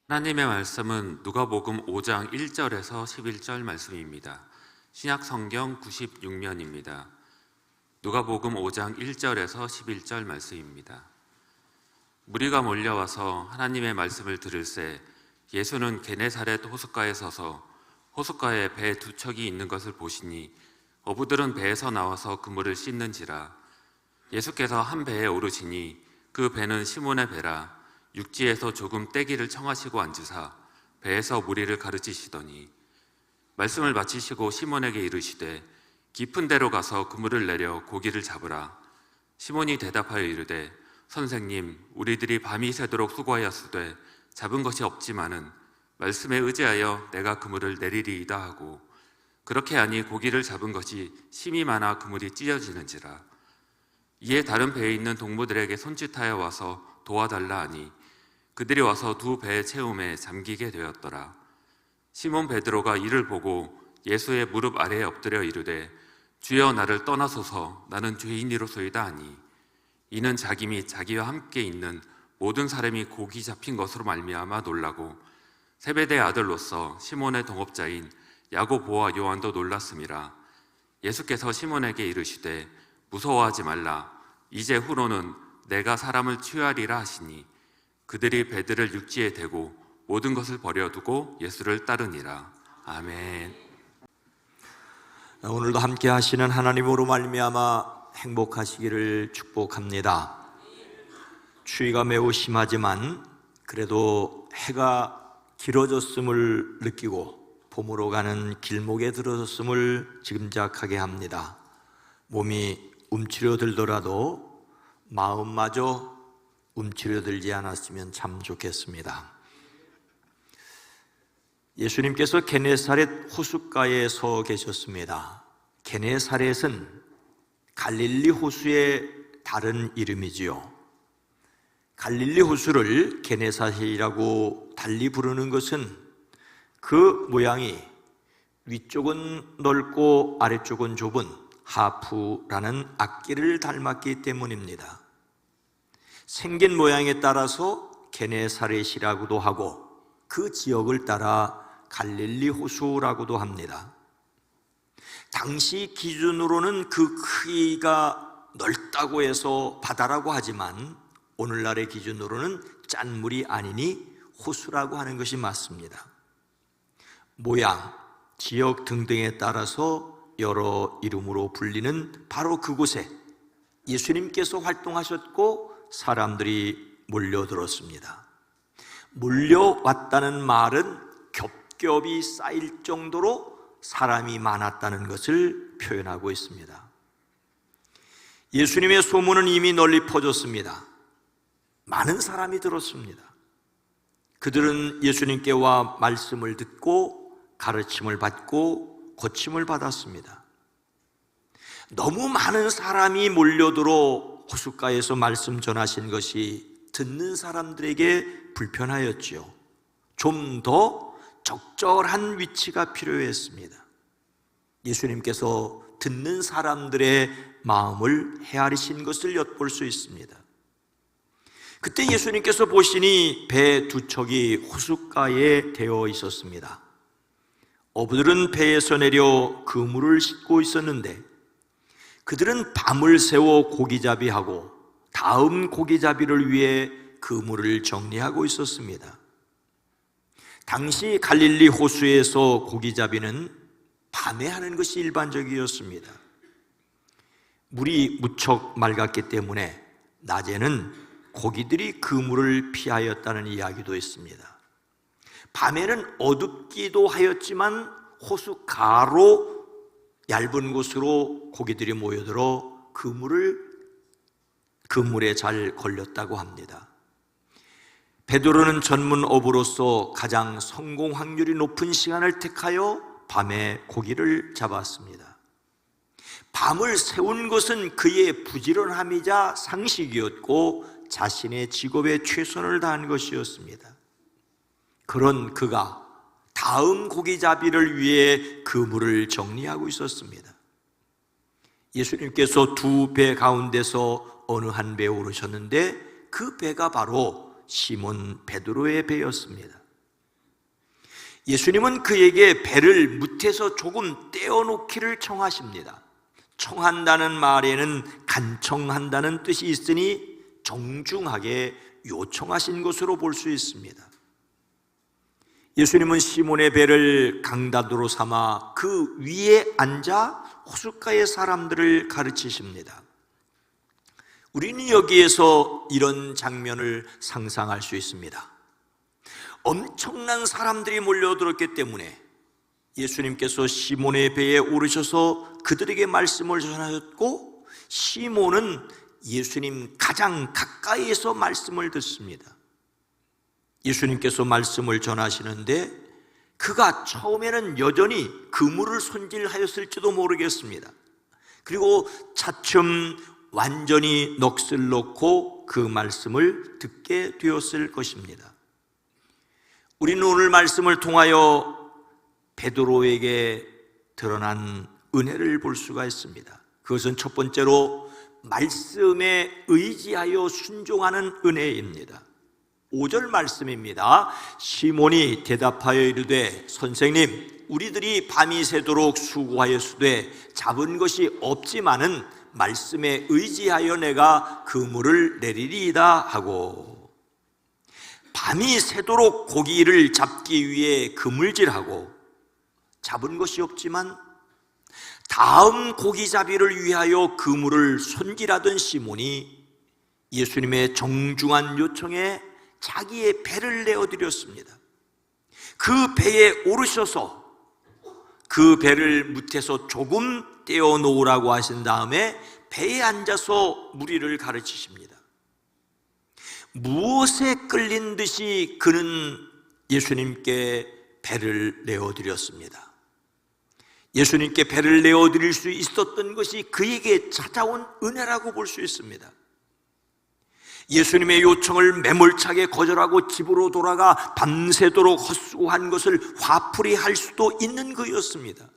하나님의 말씀은 누가복음 5장 1절에서 11절 말씀입니다. 신약 성경 96면입니다. 누가복음 5장 1절에서 11절 말씀입니다. 무리가 몰려와서 하나님의 말씀을 들을새 예수는 게네사렛 호숫가에 서서 호숫가에 배 두 척이 있는 것을 보시니 어부들은 배에서 나와서 그물을 씻는지라. 예수께서 한 배에 오르시니 그 배는 시몬의 배라. 육지에서 조금 떼기를 청하시고 앉으사 배에서 무리를 가르치시더니 말씀을 마치시고 시몬에게 이르시되 깊은 데로 가서 그물을 내려 고기를 잡으라. 시몬이 대답하여 이르되 선생님, 우리들이 밤이 새도록 수고하였으되 잡은 것이 없지만은 말씀에 의지하여 내가 그물을 내리리이다 하고, 그렇게 하니 고기를 잡은 것이 심이 많아 그물이 찢어지는지라. 이에 다른 배에 있는 동무들에게 손짓하여 와서 도와달라 하니 그들이 와서 두 배의 채움에 잠기게 되었더라. 시몬 베드로가 이를 보고 예수의 무릎 아래에 엎드려 이르되 주여, 나를 떠나소서, 나는 죄인이로소이다 하니, 이는 자기 및 자기와 함께 있는 모든 사람이 고기 잡힌 것으로 말미암아 놀라고 세베대의 아들로서 시몬의 동업자인 야고보와 요한도 놀랐음이라. 예수께서 시몬에게 이르시되 무서워하지 말라. 이제 후로는 내가 사람을 취하리라 하시니 그들이 배들을 육지에 대고 모든 것을 버려두고 예수를 따르니라. 아멘. 오늘도 함께 하시는 하나님으로 말미암아 행복하시기를 축복합니다. 추위가 매우 심하지만 그래도 해가 길어졌음을 느끼고 봄으로 가는 길목에 들어섰음을 짐작하게 합니다. 몸이 움츠려들더라도 마음마저 움츠려들지 않았으면 참 좋겠습니다. 예수님께서 게네사렛 호숫가에 서 계셨습니다. 게네사렛은 갈릴리 호수의 다른 이름이지요. 갈릴리 호수를 게네사렛이라고 달리 부르는 것은 그 모양이 위쪽은 넓고 아래쪽은 좁은 하프라는 악기를 닮았기 때문입니다. 생긴 모양에 따라서 게네사렛이라고도 하고 그 지역을 따라 갈릴리 호수라고도 합니다. 당시 기준으로는 그 크기가 넓다고 해서 바다라고 하지만 오늘날의 기준으로는 짠물이 아니니 호수라고 하는 것이 맞습니다. 모양, 지역 등등에 따라서 여러 이름으로 불리는 바로 그곳에 예수님께서 활동하셨고 사람들이 몰려들었습니다. 몰려왔다는 말은 겹겹이 쌓일 정도로 사람이 많았다는 것을 표현하고 있습니다. 예수님의 소문은 이미 널리 퍼졌습니다. 많은 사람이 들었습니다. 그들은 예수님께 와 말씀을 듣고 가르침을 받고 고침을 받았습니다. 너무 많은 사람이 몰려들어 호숫가에서 말씀 전하신 것이 듣는 사람들에게 불편하였지요. 좀 더 적절한 위치가 필요했습니다. 예수님께서 듣는 사람들의 마음을 헤아리신 것을 엿볼 수 있습니다. 그때 예수님께서 보시니 배 두 척이 호숫가에 되어 있었습니다. 어부들은 배에서 내려 그물을 싣고 있었는데 그들은 밤을 새워 고기잡이하고 다음 고기잡이를 위해 그물을 정리하고 있었습니다. 당시 갈릴리 호수에서 고기잡이는 밤에 하는 것이 일반적이었습니다. 물이 무척 맑았기 때문에 낮에는 고기들이 그물을 피하였다는 이야기도 있습니다. 밤에는 어둡기도 하였지만 호수 가로 얇은 곳으로 고기들이 모여들어 그물에 잘 걸렸다고 합니다. 베드로는 전문 어부로서 가장 성공 확률이 높은 시간을 택하여 밤에 고기를 잡았습니다. 밤을 새운 것은 그의 부지런함이자 상식이었고 자신의 직업에 최선을 다한 것이었습니다. 그런 그가 다음 고기잡이를 위해 그물을 정리하고 있었습니다. 예수님께서 두 배 가운데서 어느 한 배에 오르셨는데 그 배가 바로 시몬 베드로의 배였습니다. 예수님은 그에게 배를 무태서 조금 떼어놓기를 청하십니다. 청한다는 말에는 간청한다는 뜻이 있으니 정중하게 요청하신 것으로 볼 수 있습니다. 예수님은 시몬의 배를 강다도로 삼아 그 위에 앉아 호숫가의 사람들을 가르치십니다. 우리는 여기에서 이런 장면을 상상할 수 있습니다. 엄청난 사람들이 몰려들었기 때문에 예수님께서 시몬의 배에 오르셔서 그들에게 말씀을 전하셨고, 시몬은 예수님 가장 가까이에서 말씀을 듣습니다. 예수님께서 말씀을 전하시는데 그가 처음에는 여전히 그물을 손질하였을지도 모르겠습니다. 그리고 차츰 완전히 넋을 놓고 그 말씀을 듣게 되었을 것입니다. 우리는 오늘 말씀을 통하여 베드로에게 드러난 은혜를 볼 수가 있습니다. 그것은 첫 번째로 말씀에 의지하여 순종하는 은혜입니다. 5절 말씀입니다. 시몬이 대답하여 이르되 선생님, 우리들이 밤이 새도록 수고하였으되 잡은 것이 없지만은 말씀에 의지하여 내가 그물을 내리리이다 하고, 밤이 새도록 고기를 잡기 위해 그물질하고 잡은 것이 없지만 다음 고기잡이를 위하여 그물을 손질하던 시몬이 예수님의 정중한 요청에 자기의 배를 내어드렸습니다. 그 배에 오르셔서 그 배를 무태서 조금 떼어놓으라고 하신 다음에 배에 앉아서 무리를 가르치십니다. 무엇에 끌린 듯이 그는 예수님께 배를 내어드렸습니다. 예수님께 배를 내어드릴 수 있었던 것이 그에게 찾아온 은혜라고 볼 수 있습니다. 예수님의 요청을 매몰차게 거절하고 집으로 돌아가 밤새도록 헛수고한 것을 화풀이 할 수도 있는 그였습니다.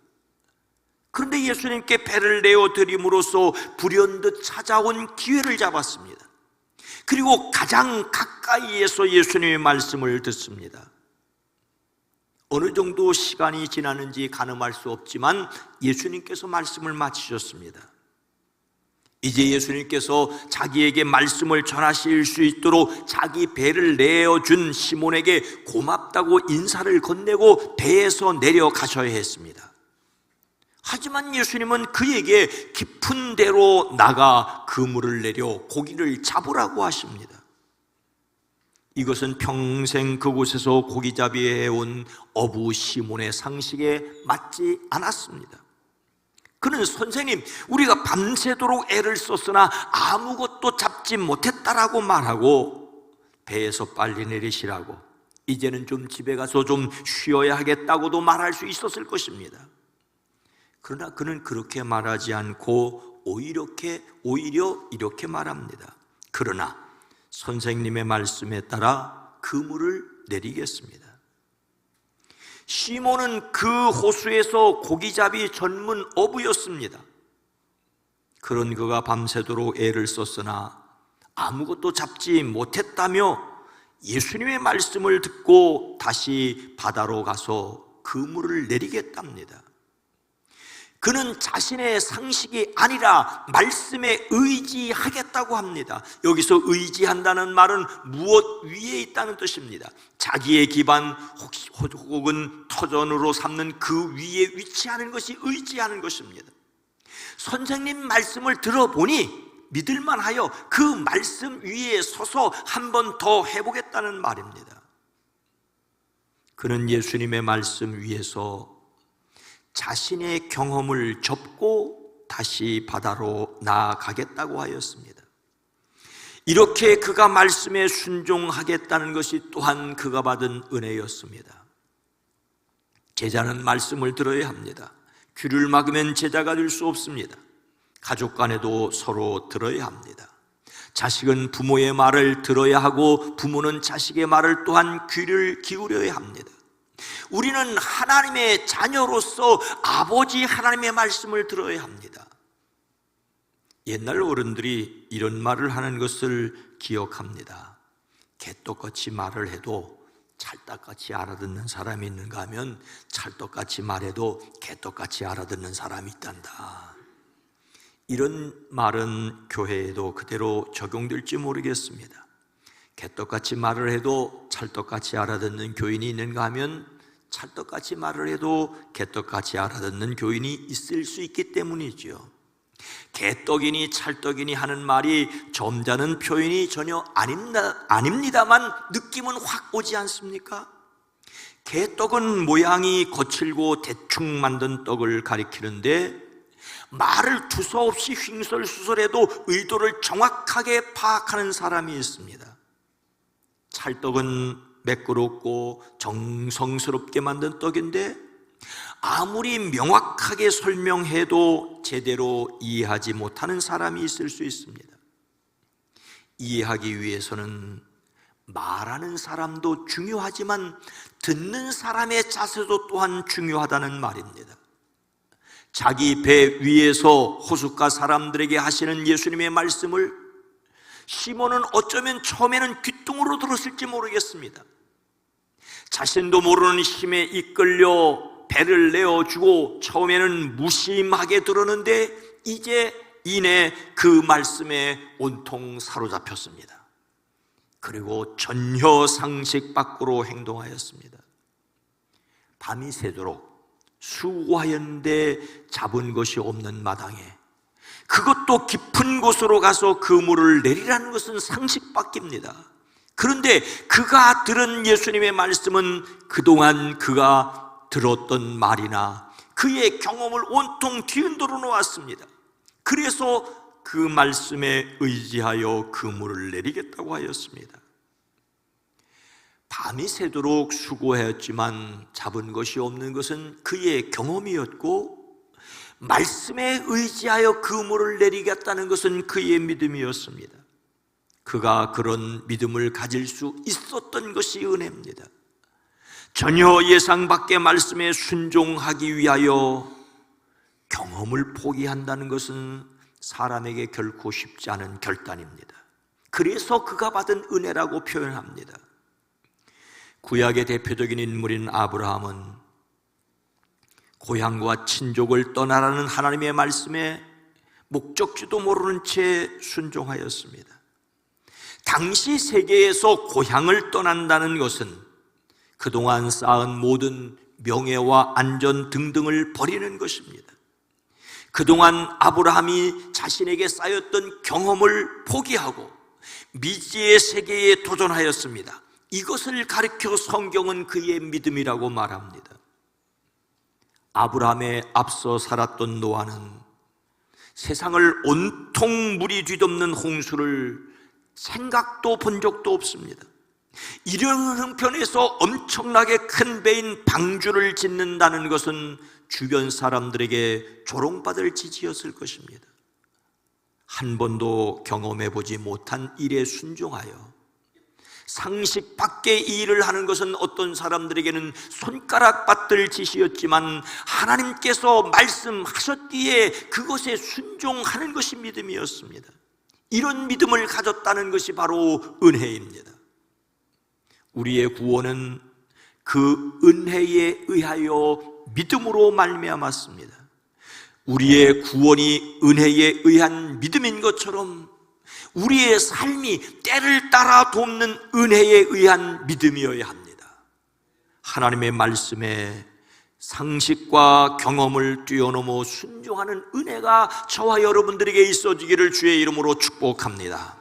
그런데 예수님께 배를 내어드림으로써 불현듯 찾아온 기회를 잡았습니다. 그리고 가장 가까이에서 예수님의 말씀을 듣습니다. 어느 정도 시간이 지나는지 가늠할 수 없지만 예수님께서 말씀을 마치셨습니다. 이제 예수님께서 자기에게 말씀을 전하실 수 있도록 자기 배를 내어준 시몬에게 고맙다고 인사를 건네고 배에서 내려가셔야 했습니다. 하지만 예수님은 그에게 깊은 데로 나가 그물을 내려 고기를 잡으라고 하십니다. 이것은 평생 그곳에서 고기잡이 해온 어부 시몬의 상식에 맞지 않았습니다. 그는 선생님, 우리가 밤새도록 애를 썼으나 아무것도 잡지 못했다라고 말하고 배에서 빨리 내리시라고, 이제는 좀 집에 가서 좀 쉬어야 하겠다고도 말할 수 있었을 것입니다. 그러나 그는 그렇게 말하지 않고 오히려 이렇게 말합니다. 그러나 선생님의 말씀에 따라 그물을 내리겠습니다. 시몬은 그 호수에서 고기잡이 전문 어부였습니다. 그런 그가 밤새도록 애를 썼으나 아무것도 잡지 못했다며 예수님의 말씀을 듣고 다시 바다로 가서 그물을 내리겠답니다. 그는 자신의 상식이 아니라 말씀에 의지하겠다고 합니다. 여기서 의지한다는 말은 무엇 위에 있다는 뜻입니다. 자기의 기반 혹은 터전으로 삼는 그 위에 위치하는 것이 의지하는 것입니다. 선생님 말씀을 들어보니 믿을만하여 그 말씀 위에 서서 한 번 더 해보겠다는 말입니다. 그는 예수님의 말씀 위에서 자신의 경험을 접고 다시 바다로 나아가겠다고 하였습니다. 이렇게 그가 말씀에 순종하겠다는 것이 또한 그가 받은 은혜였습니다. 제자는 말씀을 들어야 합니다. 귀를 막으면 제자가 될 수 없습니다. 가족 간에도 서로 들어야 합니다. 자식은 부모의 말을 들어야 하고 부모는 자식의 말을 또한 귀를 기울여야 합니다. 우리는 하나님의 자녀로서 아버지 하나님의 말씀을 들어야 합니다. 옛날 어른들이 이런 말을 하는 것을 기억합니다. 개떡같이 말을 해도 찰떡같이 알아듣는 사람이 있는가 하면 찰떡같이 말해도 개떡같이 알아듣는 사람이 있단다. 이런 말은 교회에도 그대로 적용될지 모르겠습니다. 개떡같이 말을 해도 찰떡같이 알아듣는 교인이 있는가 하면 찰떡같이 말을 해도 개떡같이 알아듣는 교인이 있을 수 있기 때문이죠. 개떡이니 찰떡이니 하는 말이 점잖은 표현이 전혀 아닙니다만 느낌은 확 오지 않습니까? 개떡은 모양이 거칠고 대충 만든 떡을 가리키는데 말을 두서없이 횡설수설해도 의도를 정확하게 파악하는 사람이 있습니다. 찰떡은 매끄럽고 정성스럽게 만든 떡인데 아무리 명확하게 설명해도 제대로 이해하지 못하는 사람이 있을 수 있습니다. 이해하기 위해서는 말하는 사람도 중요하지만 듣는 사람의 자세도 또한 중요하다는 말입니다. 자기 배 위에서 호숫가 사람들에게 하시는 예수님의 말씀을 시몬은 어쩌면 처음에는 귓등으로 들었을지 모르겠습니다. 자신도 모르는 힘에 이끌려 배를 내어주고 처음에는 무심하게 들었는데 이제 이내 그 말씀에 온통 사로잡혔습니다. 그리고 전혀 상식 밖으로 행동하였습니다. 밤이 새도록 수고하였는데 잡은 것이 없는 마당에, 그것도 깊은 곳으로 가서 그물을 내리라는 것은 상식 밖입니다. 그런데 그가 들은 예수님의 말씀은 그동안 그가 들었던 말이나 그의 경험을 온통 뒤흔들어 놓았습니다. 그래서 그 말씀에 의지하여 그물을 내리겠다고 하였습니다. 밤이 새도록 수고하였지만 잡은 것이 없는 것은 그의 경험이었고, 말씀에 의지하여 그물을 내리겠다는 것은 그의 믿음이었습니다. 그가 그런 믿음을 가질 수 있었던 것이 은혜입니다. 전혀 예상 밖의 말씀에 순종하기 위하여 경험을 포기한다는 것은 사람에게 결코 쉽지 않은 결단입니다. 그래서 그가 받은 은혜라고 표현합니다. 구약의 대표적인 인물인 아브라함은 고향과 친족을 떠나라는 하나님의 말씀에 목적지도 모르는 채 순종하였습니다. 당시 세계에서 고향을 떠난다는 것은 그동안 쌓은 모든 명예와 안전 등등을 버리는 것입니다. 그동안 아브라함이 자신에게 쌓였던 경험을 포기하고 미지의 세계에 도전하였습니다. 이것을 가르쳐 성경은 그의 믿음이라고 말합니다. 아브라함에 앞서 살았던 노아는 세상을 온통 물이 뒤덮는 홍수를 생각도 본 적도 없습니다. 이런 형편에서 엄청나게 큰 배인 방주를 짓는다는 것은 주변 사람들에게 조롱받을 지지였을 것입니다. 한 번도 경험해보지 못한 일에 순종하여 상식 밖의 일을 하는 것은 어떤 사람들에게는 손가락 받들 짓이었지만 하나님께서 말씀하셨기에 그것에 순종하는 것이 믿음이었습니다. 이런 믿음을 가졌다는 것이 바로 은혜입니다. 우리의 구원은 그 은혜에 의하여 믿음으로 말미암았습니다. 우리의 구원이 은혜에 의한 믿음인 것처럼 우리의 삶이 때를 따라 돕는 은혜에 의한 믿음이어야 합니다. 하나님의 말씀에 상식과 경험을 뛰어넘어 순종하는 은혜가 저와 여러분들에게 있어지기를 주의 이름으로 축복합니다.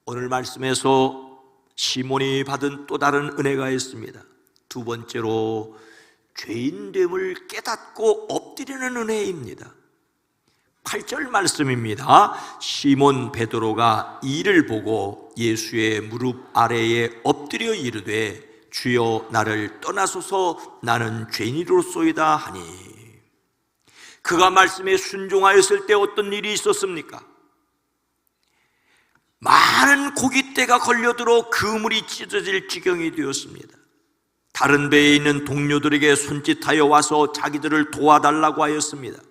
오늘 말씀에서 시몬이 받은 또 다른 은혜가 있습니다. 두 번째로 죄인됨을 깨닫고 엎드리는 은혜입니다. 8절 말씀입니다. 시몬 베드로가 이를 보고 예수의 무릎 아래에 엎드려 이르되 주여 나를 떠나소서 나는 죄인이로소이다 하니, 그가 말씀에 순종하였을 때 어떤 일이 있었습니까? 많은 고깃대가 걸려들어 그물이 찢어질 지경이 되었습니다. 다른 배에 있는 동료들에게 손짓하여 와서 자기들을 도와달라고 하였습니다.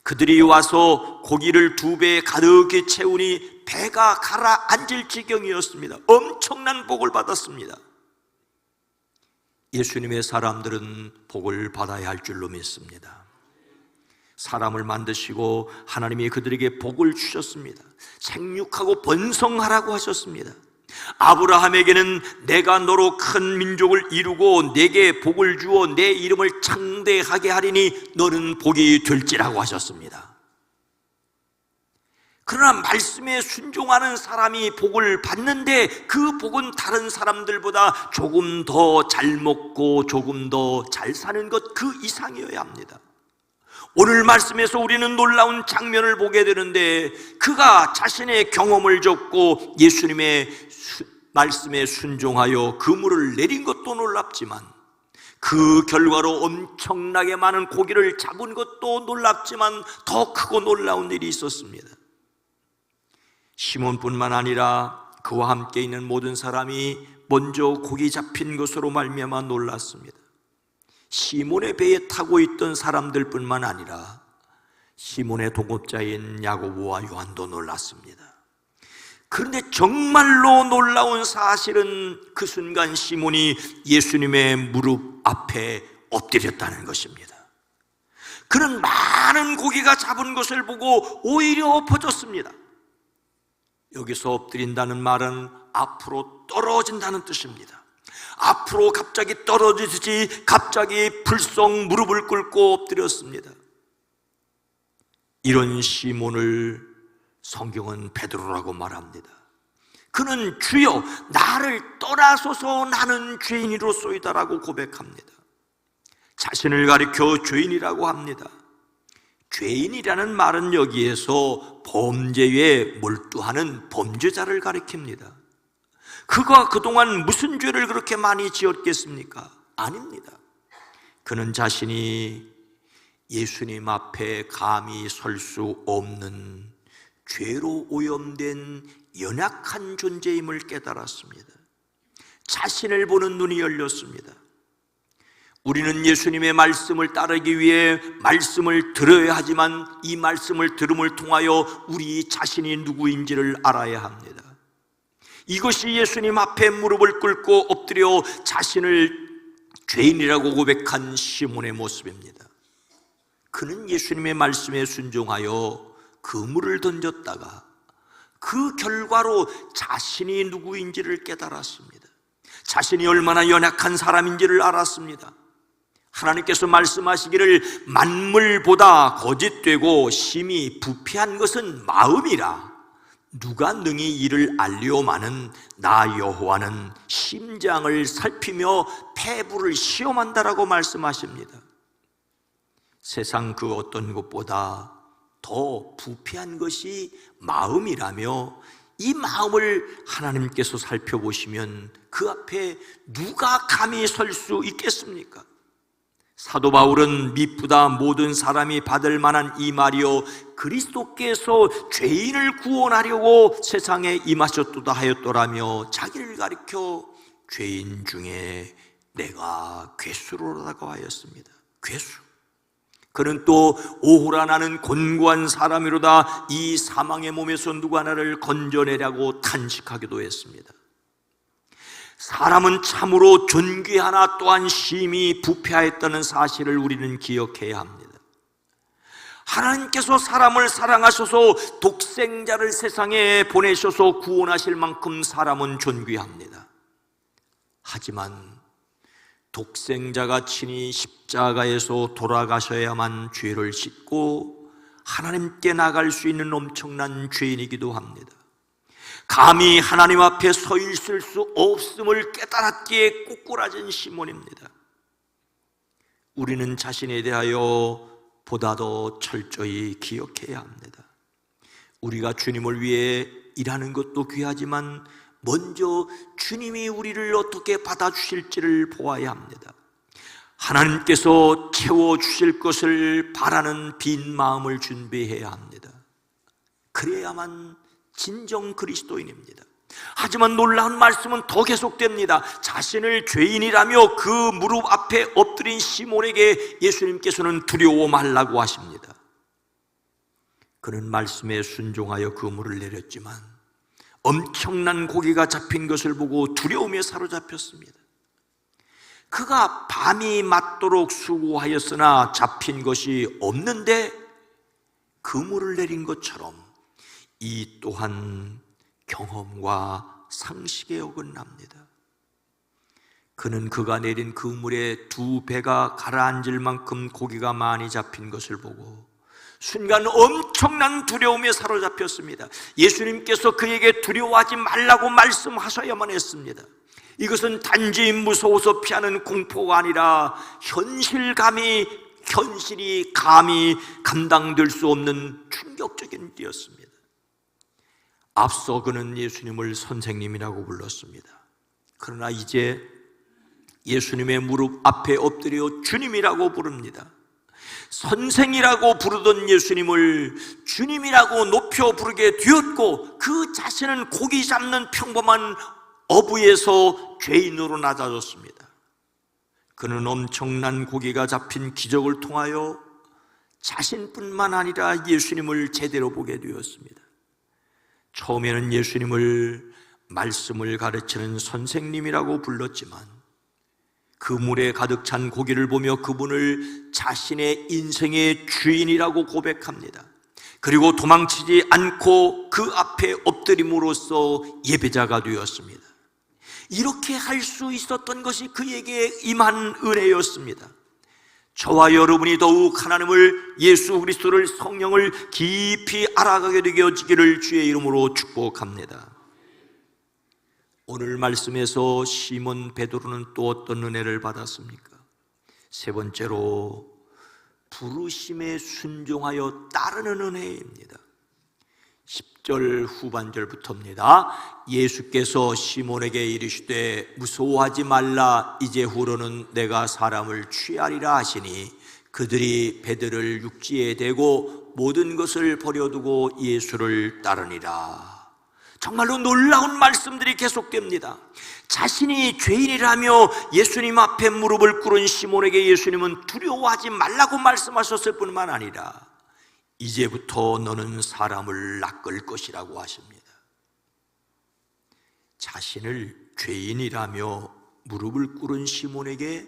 그들이 와서 고기를 2배 가득히 채우니 배가 가라앉을 지경이었습니다. 엄청난 복을 받았습니다. 예수님의 사람들은 복을 받아야 할 줄로 믿습니다. 사람을 만드시고 하나님이 그들에게 복을 주셨습니다. 생육하고 번성하라고 하셨습니다. 아브라함에게는 내가 너로 큰 민족을 이루고 내게 복을 주어 내 이름을 창대하게 하리니 너는 복이 될지라고 하셨습니다. 그러나 말씀에 순종하는 사람이 복을 받는데 그 복은 다른 사람들보다 조금 더 잘 먹고 조금 더 잘 사는 것 그 이상이어야 합니다. 오늘 말씀에서 우리는 놀라운 장면을 보게 되는데, 그가 자신의 경험을 적고 예수님의 말씀에 순종하여 그물을 내린 것도 놀랍지만, 그 결과로 엄청나게 많은 고기를 잡은 것도 놀랍지만 더 크고 놀라운 일이 있었습니다. 시몬뿐만 아니라 그와 함께 있는 모든 사람이 먼저 고기 잡힌 것으로 말미암아 놀랐습니다. 시몬의 배에 타고 있던 사람들뿐만 아니라 시몬의 동업자인 야고보와 요한도 놀랐습니다. 그런데 정말로 놀라운 사실은 그 순간 시몬이 예수님의 무릎 앞에 엎드렸다는 것입니다. 그는 많은 고기가 잡은 것을 보고 오히려 엎어졌습니다. 여기서 엎드린다는 말은 앞으로 떨어진다는 뜻입니다. 앞으로 갑자기 떨어지듯이 갑자기 불성 무릎을 꿇고 엎드렸습니다. 이런 시몬을 성경은 베드로라고 말합니다. 그는 주여 나를 떠나소서 나는 죄인이로소이다라고 고백합니다. 자신을 가리켜 죄인이라고 합니다. 죄인이라는 말은 여기에서 범죄에 몰두하는 범죄자를 가리킵니다. 그가 그동안 무슨 죄를 그렇게 많이 지었겠습니까? 아닙니다. 그는 자신이 예수님 앞에 감히 설 수 없는 죄로 오염된 연약한 존재임을 깨달았습니다. 자신을 보는 눈이 열렸습니다. 우리는 예수님의 말씀을 따르기 위해 말씀을 들어야 하지만 이 말씀을 들음을 통하여 우리 자신이 누구인지를 알아야 합니다. 이것이 예수님 앞에 무릎을 꿇고 엎드려 자신을 죄인이라고 고백한 시몬의 모습입니다. 그는 예수님의 말씀에 순종하여 그물을 던졌다가 그 결과로 자신이 누구인지를 깨달았습니다. 자신이 얼마나 연약한 사람인지를 알았습니다. 하나님께서 말씀하시기를 만물보다 거짓되고 심히 부패한 것은 마음이라 누가 능히 이를 알리오마는 나 여호와는 심장을 살피며 폐부를 시험한다라고 말씀하십니다. 세상 그 어떤 것보다 더 부패한 것이 마음이라며 이 마음을 하나님께서 살펴보시면 그 앞에 누가 감히 설 수 있겠습니까? 사도 바울은 미쁘다 모든 사람이 받을 만한 이 말이요 그리스도께서 죄인을 구원하려고 세상에 임하셨도다 하였더라며 자기를 가리켜 죄인 중에 내가 괴수로라고 하였습니다. 괴수. 그는 또 오호라 나는 곤고한 사람이로다 이 사망의 몸에서 누가 나를 건져내려고 탄식하기도 했습니다. 사람은 참으로 존귀하나 또한 심히 부패하였다는 사실을 우리는 기억해야 합니다. 하나님께서 사람을 사랑하셔서 독생자를 세상에 보내셔서 구원하실 만큼 사람은 존귀합니다. 하지만 독생자가 친히 십자가에서 돌아가셔야만 죄를 씻고 하나님께 나갈 수 있는 엄청난 죄인이기도 합니다. 감히 하나님 앞에 서 있을 수 없음을 깨달았기에 꼬꾸라진 시몬입니다. 우리는 자신에 대하여 보다 더 철저히 기억해야 합니다. 우리가 주님을 위해 일하는 것도 귀하지만 먼저 주님이 우리를 어떻게 받아주실지를 보아야 합니다. 하나님께서 채워주실 것을 바라는 빈 마음을 준비해야 합니다. 그래야만 진정 그리스도인입니다. 하지만 놀라운 말씀은 더 계속됩니다. 자신을 죄인이라며 그 무릎 앞에 엎드린 시몬에게 예수님께서는 두려워 말라고 하십니다. 그는 말씀에 순종하여 그물을 내렸지만 엄청난 고기가 잡힌 것을 보고 두려움에 사로잡혔습니다. 그가 밤이 맞도록 수고하였으나 잡힌 것이 없는데 그물을 내린 것처럼 이 또한 경험과 상식에 어긋납니다. 그는 그가 내린 그물에 2배가 가라앉을 만큼 고기가 많이 잡힌 것을 보고 순간 엄청난 두려움에 사로잡혔습니다. 예수님께서 그에게 두려워하지 말라고 말씀하셔야만 했습니다. 이것은 단지 무서워서 피하는 공포가 아니라 현실이 감히 감당될 수 없는 충격적인 일이었습니다. 앞서 그는 예수님을 선생님이라고 불렀습니다. 그러나 이제 예수님의 무릎 앞에 엎드려 주님이라고 부릅니다. 선생이라고 부르던 예수님을 주님이라고 높여 부르게 되었고, 그 자신은 고기 잡는 평범한 어부에서 죄인으로 낮아졌습니다. 그는 엄청난 고기가 잡힌 기적을 통하여 자신뿐만 아니라 예수님을 제대로 보게 되었습니다. 처음에는 예수님을 말씀을 가르치는 선생님이라고 불렀지만 그물에 가득 찬 고기를 보며 그분을 자신의 인생의 주인이라고 고백합니다. 그리고 도망치지 않고 그 앞에 엎드림으로써 예배자가 되었습니다. 이렇게 할 수 있었던 것이 그에게 임한 은혜였습니다. 저와 여러분이 더욱 하나님을, 예수 그리스도를, 성령을 깊이 알아가게 되어지기를 주의 이름으로 축복합니다. 오늘 말씀에서 시몬 베드로는 또 어떤 은혜를 받았습니까? 세 번째로 부르심에 순종하여 따르는 은혜입니다. 10절 후반절부터입니다. 예수께서 시몬에게 이르시되 무서워하지 말라, 이제후로는 내가 사람을 취하리라 하시니 그들이 배들을 육지에 대고 모든 것을 버려두고 예수를 따르니라. 정말로 놀라운 말씀들이 계속됩니다. 자신이 죄인이라며 예수님 앞에 무릎을 꿇은 시몬에게 예수님은 두려워하지 말라고 말씀하셨을 뿐만 아니라 이제부터 너는 사람을 낚을 것이라고 하십니다. 자신을 죄인이라며 무릎을 꿇은 시몬에게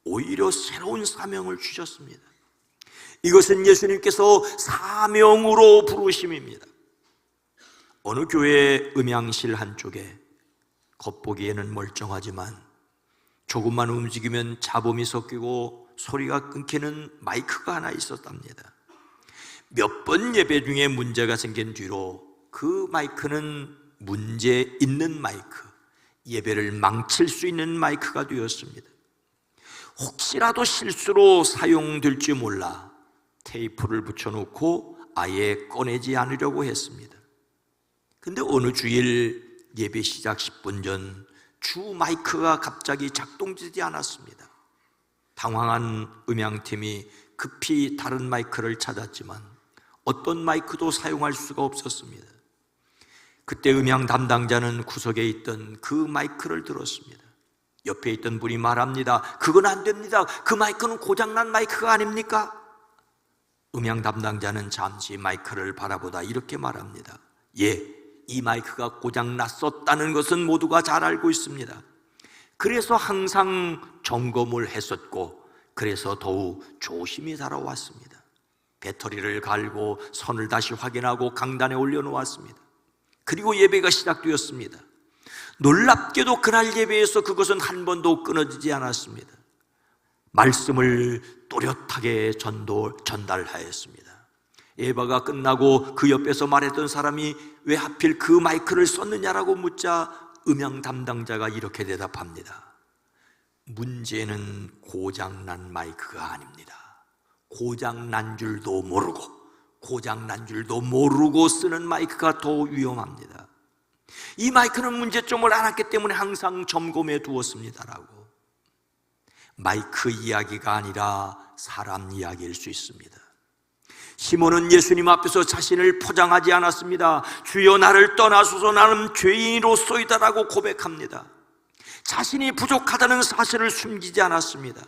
오히려 새로운 사명을 주셨습니다. 이것은 예수님께서 사명으로 부르심입니다. 어느 교회 음향실 한쪽에 겉보기에는 멀쩡하지만 조금만 움직이면 잡음이 섞이고 소리가 끊기는 마이크가 하나 있었답니다. 몇 번 예배 중에 문제가 생긴 뒤로 그 마이크는 문제 있는 마이크, 예배를 망칠 수 있는 마이크가 되었습니다. 혹시라도 실수로 사용될지 몰라 테이프를 붙여놓고 아예 꺼내지 않으려고 했습니다. 근데 어느 주일 예배 시작 10분 전 주 마이크가 갑자기 작동되지 않았습니다. 당황한 음향팀이 급히 다른 마이크를 찾았지만 어떤 마이크도 사용할 수가 없었습니다. 그때 음향 담당자는 구석에 있던 그 마이크를 들었습니다. 옆에 있던 분이 말합니다. 그건 안 됩니다. 그 마이크는 고장난 마이크가 아닙니까? 음향 담당자는 잠시 마이크를 바라보다 이렇게 말합니다. 예, 이 마이크가 고장났었다는 것은 모두가 잘 알고 있습니다. 그래서 항상 점검을 했었고, 그래서 더욱 조심히 살아왔습니다. 배터리를 갈고 선을 다시 확인하고 강단에 올려놓았습니다. 그리고 예배가 시작되었습니다. 놀랍게도 그날 예배에서 그것은 한 번도 끊어지지 않았습니다. 말씀을 또렷하게 전달하였습니다. 예배가 끝나고 그 옆에서 말했던 사람이 왜 하필 그 마이크를 썼느냐라고 묻자 음향 담당자가 이렇게 대답합니다. 문제는 고장난 마이크가 아닙니다. 고장난 줄도 모르고 쓰는 마이크가 더 위험합니다. 이 마이크는 문제점을 알았기 때문에 항상 점검해 두었습니다라고. 마이크 이야기가 아니라 사람 이야기일 수 있습니다. 시몬은 예수님 앞에서 자신을 포장하지 않았습니다. 주여 나를 떠나소서, 나는 죄인으로소이다라고 고백합니다. 자신이 부족하다는 사실을 숨기지 않았습니다.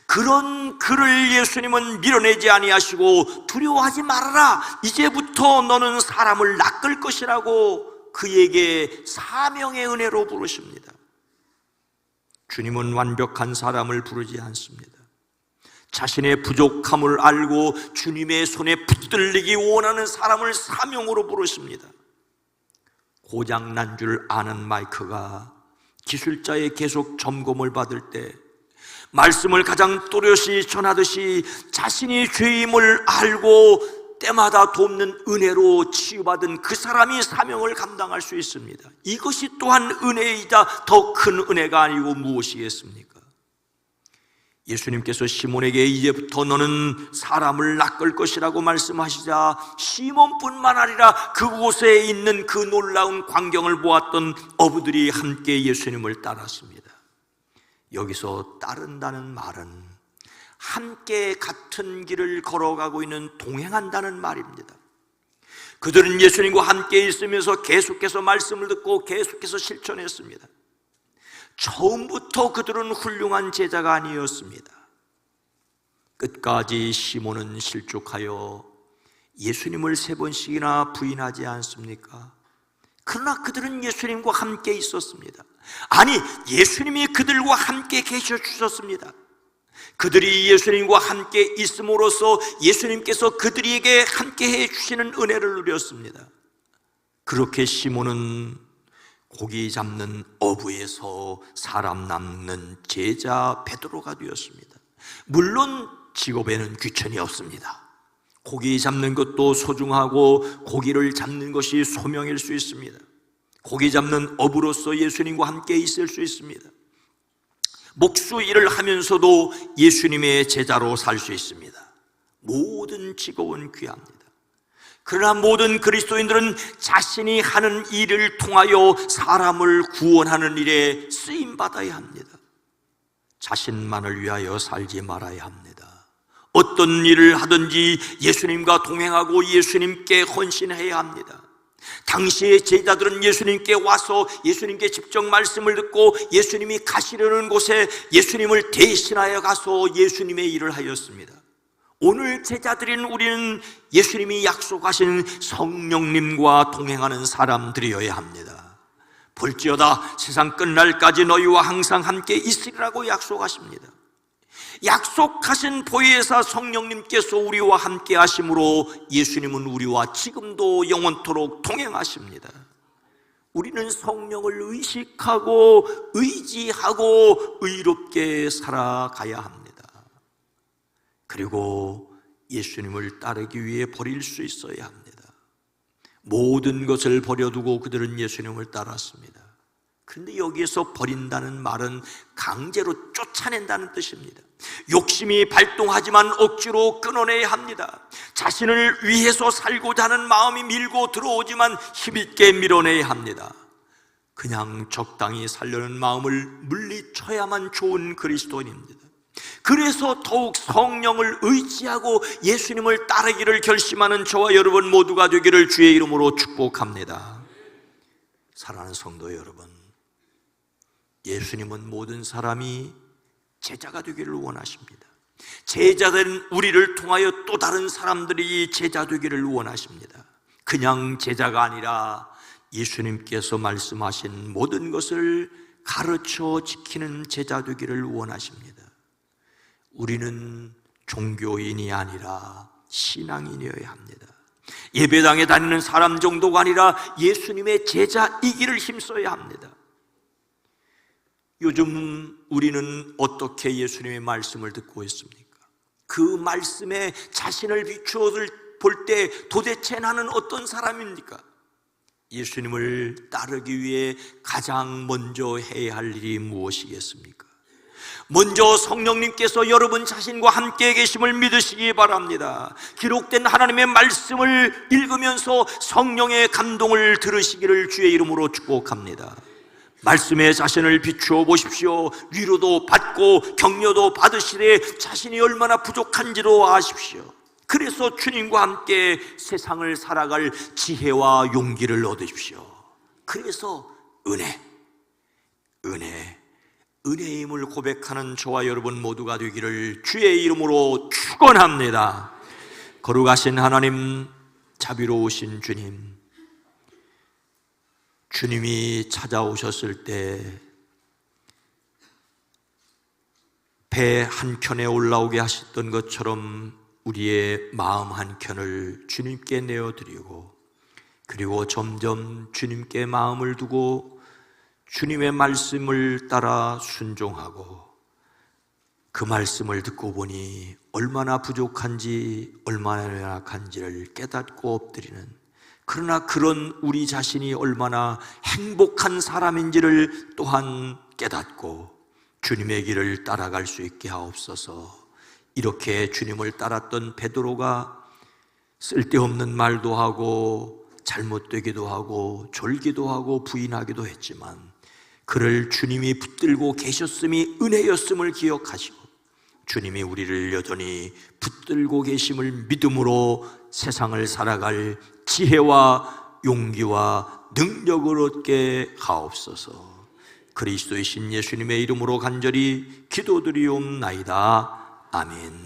그런 그를 예수님은 밀어내지 아니하시고 두려워하지 말아라, 이제부터 너는 사람을 낚을 것이라고 그에게 사명의 은혜로 부르십니다. 주님은 완벽한 사람을 부르지 않습니다. 자신의 부족함을 알고 주님의 손에 붙들리기 원하는 사람을 사명으로 부르십니다. 고장난 줄 아는 마이크가 기술자의 계속 점검을 받을 때 말씀을 가장 또렷이 전하듯이 자신이 죄임을 알고 때마다 돕는 은혜로 치유받은 그 사람이 사명을 감당할 수 있습니다. 이것이 또한 은혜이자 더 큰 은혜가 아니고 무엇이겠습니까? 예수님께서 시몬에게 이제부터 너는 사람을 낚을 것이라고 말씀하시자 시몬뿐만 아니라 그곳에 있는 그 놀라운 광경을 보았던 어부들이 함께 예수님을 따랐습니다. 여기서 따른다는 말은 함께 같은 길을 걸어가고 있는 동행한다는 말입니다. 그들은 예수님과 함께 있으면서 계속해서 말씀을 듣고 계속해서 실천했습니다. 처음부터 그들은 훌륭한 제자가 아니었습니다. 끝까지 시몬은 실족하여 예수님을 3번씩이나 부인하지 않습니까? 그러나 그들은 예수님과 함께 있었습니다. 아니, 예수님이 그들과 함께 계셔 주셨습니다. 그들이 예수님과 함께 있음으로써 예수님께서 그들에게 함께 해 주시는 은혜를 누렸습니다. 그렇게 시몬은 고기 잡는 어부에서 사람 남는 제자 베드로가 되었습니다. 물론 직업에는 귀천이 없습니다. 고기 잡는 것도 소중하고 고기를 잡는 것이 소명일 수 있습니다. 고기 잡는 어부로서 예수님과 함께 있을 수 있습니다. 목수 일을 하면서도 예수님의 제자로 살 수 있습니다. 모든 직업은 귀합니다. 그러나 모든 그리스도인들은 자신이 하는 일을 통하여 사람을 구원하는 일에 쓰임받아야 합니다. 자신만을 위하여 살지 말아야 합니다. 어떤 일을 하든지 예수님과 동행하고 예수님께 헌신해야 합니다. 당시의 제자들은 예수님께 와서 예수님께 직접 말씀을 듣고 예수님이 가시려는 곳에 예수님을 대신하여 가서 예수님의 일을 하였습니다. 오늘 제자들인 우리는 예수님이 약속하신 성령님과 동행하는 사람들이어야 합니다. 볼지어다 세상 끝날까지 너희와 항상 함께 있으리라고 약속하십니다. 약속하신 보혜사 성령님께서 우리와 함께 하심으로 예수님은 우리와 지금도 영원토록 동행하십니다. 우리는 성령을 의식하고 의지하고 의롭게 살아가야 합니다. 그리고 예수님을 따르기 위해 버릴 수 있어야 합니다. 모든 것을 버려두고 그들은 예수님을 따랐습니다. 그런데 여기에서 버린다는 말은 강제로 쫓아낸다는 뜻입니다. 욕심이 발동하지만 억지로 끊어내야 합니다. 자신을 위해서 살고자 하는 마음이 밀고 들어오지만 힘있게 밀어내야 합니다. 그냥 적당히 살려는 마음을 물리쳐야만 좋은 그리스도인입니다. 그래서 더욱 성령을 의지하고 예수님을 따르기를 결심하는 저와 여러분 모두가 되기를 주의 이름으로 축복합니다. 사랑하는 성도 여러분, 예수님은 모든 사람이 제자가 되기를 원하십니다. 제자된 우리를 통하여 또 다른 사람들이 제자 되기를 원하십니다. 그냥 제자가 아니라 예수님께서 말씀하신 모든 것을 가르쳐 지키는 제자 되기를 원하십니다. 우리는 종교인이 아니라 신앙인이어야 합니다. 예배당에 다니는 사람 정도가 아니라 예수님의 제자이기를 힘써야 합니다. 요즘 우리는 어떻게 예수님의 말씀을 듣고 있습니까? 그 말씀에 자신을 비추어 볼 때 도대체 나는 어떤 사람입니까? 예수님을 따르기 위해 가장 먼저 해야 할 일이 무엇이겠습니까? 먼저 성령님께서 여러분 자신과 함께 계심을 믿으시기 바랍니다. 기록된 하나님의 말씀을 읽으면서 성령의 감동을 들으시기를 주의 이름으로 축복합니다. 말씀에 자신을 비추어 보십시오. 위로도 받고 격려도 받으시되 자신이 얼마나 부족한지도 아십시오. 그래서 주님과 함께 세상을 살아갈 지혜와 용기를 얻으십시오. 그래서 은혜의 힘을 고백하는 저와 여러분 모두가 되기를 주의 이름으로 축원합니다. 거룩하신 하나님, 자비로우신 주님, 주님이 찾아오셨을 때 배 한켠에 올라오게 하셨던 것처럼 우리의 마음 한켠을 주님께 내어드리고, 그리고 점점 주님께 마음을 두고 주님의 말씀을 따라 순종하고, 그 말씀을 듣고 보니 얼마나 부족한지 얼마나 연약한지를 깨닫고 엎드리는, 그러나 그런 우리 자신이 얼마나 행복한 사람인지를 또한 깨닫고 주님의 길을 따라갈 수 있게 하옵소서. 이렇게 주님을 따랐던 베드로가 쓸데없는 말도 하고 잘못되기도 하고 졸기도 하고 부인하기도 했지만, 그를 주님이 붙들고 계셨음이 은혜였음을 기억하시고, 주님이 우리를 여전히 붙들고 계심을 믿음으로 세상을 살아갈 지혜와 용기와 능력을 얻게 하옵소서. 그리스도의 신 예수님의 이름으로 간절히 기도드리옵나이다. 아멘.